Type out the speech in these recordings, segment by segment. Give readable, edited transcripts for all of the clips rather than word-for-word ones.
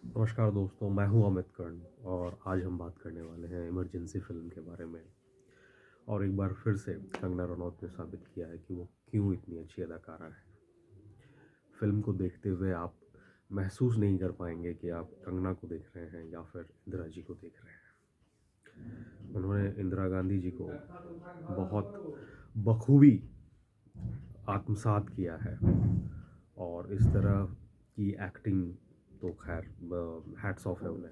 नमस्कार दोस्तों, मैं हूं अमित कर्ण और आज हम बात करने वाले हैं इमरजेंसी फ़िल्म के बारे में। और एक बार फिर से कंगना रनौत ने साबित किया है कि वो क्यों इतनी अच्छी अदाकारा है। फ़िल्म को देखते हुए आप महसूस नहीं कर पाएंगे कि आप कंगना को देख रहे हैं या फिर इंदिरा जी को देख रहे हैं। उन्होंने इंदिरा गांधी जी को बहुत बखूबी आत्मसात किया है और इस तरह की एक्टिंग तो खैर हैट्स ऑफ है उन्हें।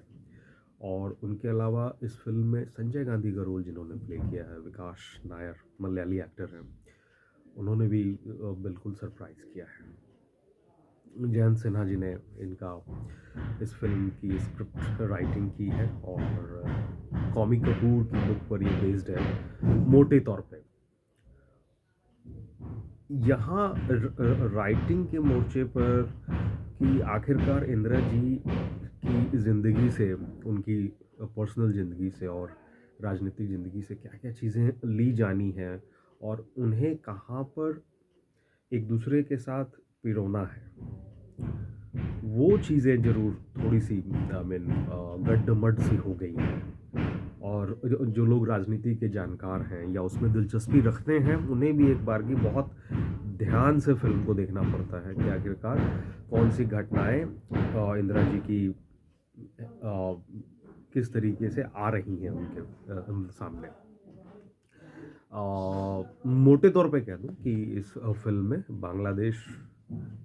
और उनके अलावा इस फिल्म में संजय गांधी का रोल जिन्होंने प्ले किया है, विकास नायर, मलयाली एक्टर हैं, उन्होंने भी बिल्कुल सरप्राइज किया है। जयंत सिन्हा जी ने इनका इस फिल्म की स्क्रिप्ट राइटिंग की है और कॉमी कपूर की बुक पर ये बेस्ड है मोटे तौर पे। यहाँ राइटिंग के मोर्चे पर कि आखिरकार इंदिरा जी की ज़िंदगी से, उनकी पर्सनल ज़िंदगी से और राजनीतिक ज़िंदगी से क्या क्या चीज़ें ली जानी हैं और उन्हें कहाँ पर एक दूसरे के साथ पिरोना है, वो चीज़ें ज़रूर थोड़ी सी आई मीन गड्ढमड सी हो गई हैं। और जो लोग राजनीति के जानकार हैं या उसमें दिलचस्पी रखते हैं, उन्हें भी एक बार की बहुत ध्यान से फिल्म को देखना पड़ता है कि आखिरकार कौन सी घटनाएं इंदिरा जी की किस तरीके से आ रही हैं उनके सामने। मोटे तौर पे कह दूं कि इस फिल्म में बांग्लादेश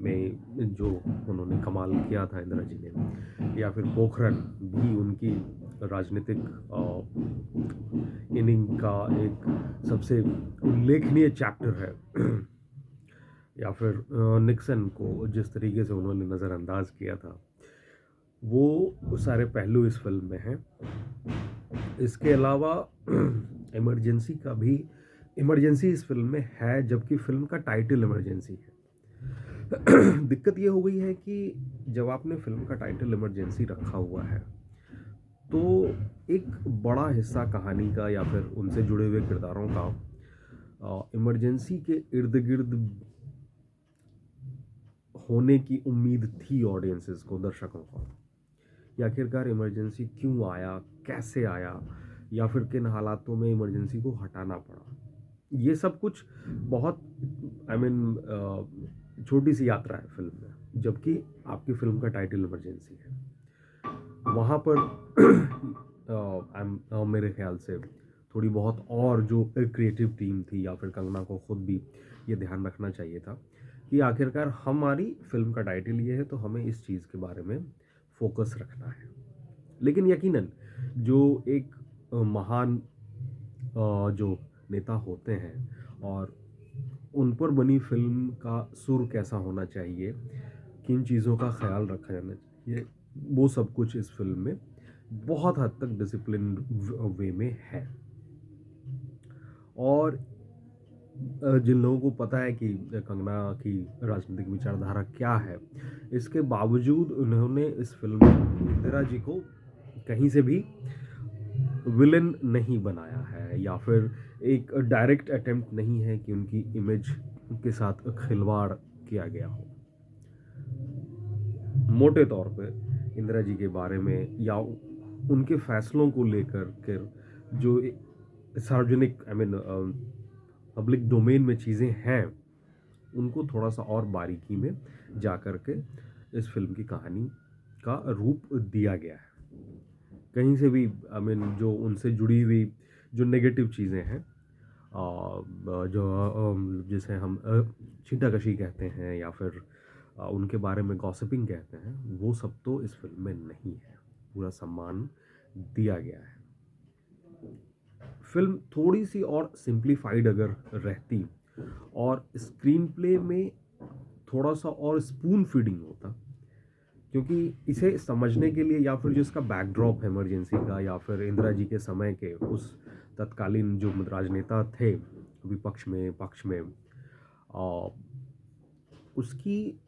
में जो उन्होंने कमाल किया था इंदिरा जी ने, या फिर पोखरन भी उनकी राजनीतिक इनिंग का एक सबसे उल्लेखनीय चैप्टर है। या फिर निक्सन को जिस तरीके से उन्होंने नज़रअंदाज किया था, वो सारे पहलू इस फिल्म में हैं। इसके अलावा इमरजेंसी का भी इमरजेंसी इस फिल्म में है, जबकि फिल्म का टाइटल इमरजेंसी है। दिक्कत ये हो गई है कि जब आपने फिल्म का टाइटल इमरजेंसी रखा हुआ है, तो एक बड़ा हिस्सा कहानी का या फिर उनसे जुड़े हुए किरदारों का इमरजेंसी के इर्द गिर्द होने की उम्मीद थी ऑडियंसेस को, दर्शकों को। या आखिरकार इमरजेंसी क्यों आया, कैसे आया, या फिर किन हालातों में इमरजेंसी को हटाना पड़ा, ये सब कुछ बहुत आई मीन छोटी सी यात्रा है फिल्म में, जबकि आपकी फिल्म का टाइटल इमरजेंसी है। वहाँ पर मेरे ख्याल से थोड़ी बहुत और जो क्रिएटिव टीम थी या फिर कंगना को खुद भी ये ध्यान रखना चाहिए था कि आखिरकार हमारी फिल्म का टाइटल ये है, तो हमें इस चीज़ के बारे में फोकस रखना है। लेकिन यकीनन जो एक महान जो नेता होते हैं और उन पर बनी फिल्म का सुर कैसा होना चाहिए, किन चीज़ों का ख्याल रखा जाना चाहिए, वो सब कुछ इस फिल्म में बहुत हद तक डिसिप्लिन वे में है। और जिन लोगों को पता है कि कंगना की राजनीतिक विचारधारा क्या है, इसके बावजूद उन्होंने इस फिल्म में इंदिरा जी को कहीं से भी विलन नहीं बनाया है या फिर एक डायरेक्ट अटेम्प्ट नहीं है कि उनकी इमेज के साथ खिलवाड़ किया गया हो। मोटे तौर पे इंदिरा जी के बारे में या उनके फैसलों को लेकर के जो सार्वजनिक आई मीन पब्लिक डोमेन में चीज़ें हैं, उनको थोड़ा सा और बारीकी में जा कर के इस फिल्म की कहानी का रूप दिया गया है। कहीं से भी आई मीन जो उनसे जुड़ी हुई जो नेगेटिव चीज़ें हैं, जो जिसे हम छींटाकशी कहते हैं या फिर उनके बारे में गॉसिपिंग कहते हैं, वो सब तो इस फिल्म में नहीं है। पूरा सम्मान दिया गया है। फिल्म थोड़ी सी और सिंप्लीफाइड अगर रहती और स्क्रीन प्ले में थोड़ा सा और स्पून फीडिंग होता, क्योंकि इसे समझने के लिए या फिर जिसका बैकड्रॉप है इमरजेंसी का या फिर इंदिरा जी के समय के उस तत्कालीन जो राजनेता थे विपक्ष में पक्ष में, उसकी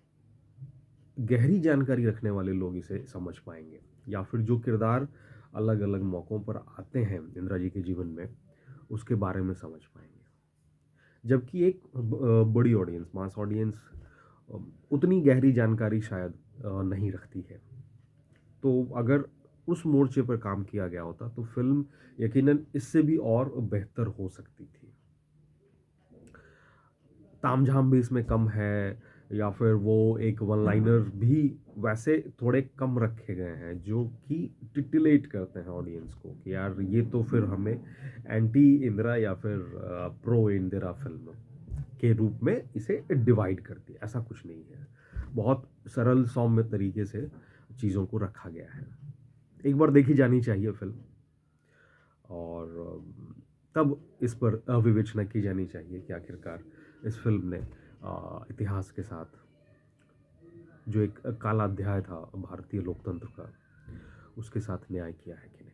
गहरी जानकारी रखने वाले लोग इसे समझ पाएंगे, या फिर जो किरदार अलग अलग मौक़ों पर आते हैं इंदिरा जी के जीवन में, उसके बारे में समझ पाएंगे। जबकि एक बड़ी ऑडियंस, मास ऑडियंस, उतनी गहरी जानकारी शायद नहीं रखती है। तो अगर उस मोर्चे पर काम किया गया होता तो फ़िल्म यकीनन इससे भी और बेहतर हो सकती थी। तामझाम भी इसमें कम है, या फिर वो एक वन लाइनर भी वैसे थोड़े कम रखे गए हैं जो कि टिटिलेट करते हैं ऑडियंस को कि यार ये तो फिर हमें एंटी इंदिरा या फिर प्रो इंदिरा फिल्म के रूप में इसे डिवाइड कर दिया। ऐसा कुछ नहीं है, बहुत सरल सौम्य तरीके से चीज़ों को रखा गया है। एक बार देखी जानी चाहिए फिल्म, और तब इस पर विवेचना की जानी चाहिए कि आखिरकार इस फिल्म ने इतिहास के साथ जो एक काला अध्याय था भारतीय लोकतंत्र का, उसके साथ न्याय किया है कि नहीं।